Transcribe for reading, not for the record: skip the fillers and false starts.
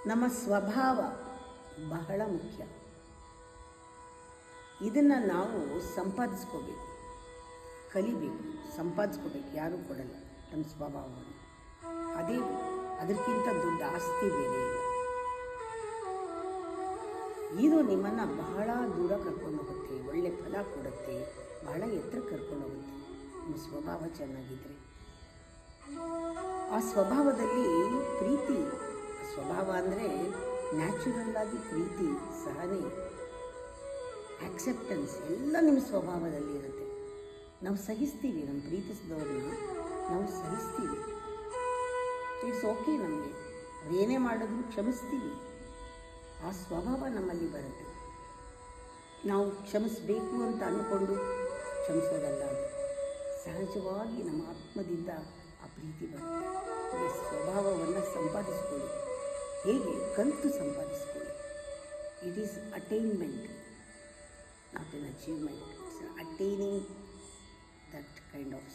ನಮ್ಮ ಸ್ವಭಾವ ಬಹಳ ಮುಖ್ಯ. ಇದನ್ನು ನಾವು ಸಂಪಾದಿಸ್ಕೋಬೇಕು, ಕಲಿಬೇಕು, ಸಂಪಾದಿಸ್ಕೋಬೇಕು. ಯಾರೂ ಕೊಡಲ್ಲ ನಮ್ಮ ಸ್ವಭಾವವನ್ನು. ಅದಕ್ಕಿಂತ ದೊಡ್ಡ ಆಸ್ತಿ ಬೇರೆ ಇಲ್ಲ. ಇದು ನಿಮ್ಮನ್ನು ಬಹಳ ದೂರ ಕರ್ಕೊಂಡು ಹೋಗುತ್ತೆ, ಒಳ್ಳೆ ಫಲ ಕೊಡುತ್ತೆ, ಬಹಳ ಎತ್ತರ ಕರ್ಕೊಂಡು ಹೋಗುತ್ತೆ. ನಿಮ್ಮ ಸ್ವಭಾವ ಚೆನ್ನಾಗಿದ್ದರೆ ಆ ಸ್ವಭಾವದಲ್ಲಿ ಪ್ರೀತಿ, ಸ್ವಭಾವ ಅಂದರೆ ನ್ಯಾಚುರಲ್ ಆಗಿ ಪ್ರೀತಿ, ಸಹನೆ, ಆಕ್ಸೆಪ್ಟೆನ್ಸ್ ಎಲ್ಲ ನಿಮ್ಮ ಸ್ವಭಾವದಲ್ಲಿ ಇರುತ್ತೆ. ನಾವು ಸಹಿಸ್ತೀವಿ, ನಮ್ಮ ಪ್ರೀತಿಸಿದವ್ರನ್ನ ನಾವು ಸಹಿಸ್ತೀವಿ. ಇಟ್ಸ್ ಓಕೆ, ನಮಗೆ ಏನೇ ಮಾಡಿದ್ರು ಕ್ಷಮಿಸ್ತೀವಿ. ಆ ಸ್ವಭಾವ ನಮ್ಮಲ್ಲಿ ಬರುತ್ತೆ. ನಾವು ಕ್ಷಮಿಸಬೇಕು ಅಂತ ಅಂದ್ಕೊಂಡು ಕ್ಷಮಿಸೋದಲ್ಲ, ಅದು ಸಹಜವಾಗಿ ನಮ್ಮ ಆತ್ಮದಿಂದ ಆ ಪ್ರೀತಿ ಬರುತ್ತೆ. ಈ ಸ್ವಭಾವವನ್ನು ಸಂಪಾದಿಸ್ಕೊಳ್ಳಿ. ಹೇಗೆ? ಕಲಿತು ಸಂಪಾದಿಸ್ಕೊಳ್ಳಿ. It is attainment, not an achievement. It's attaining that kind of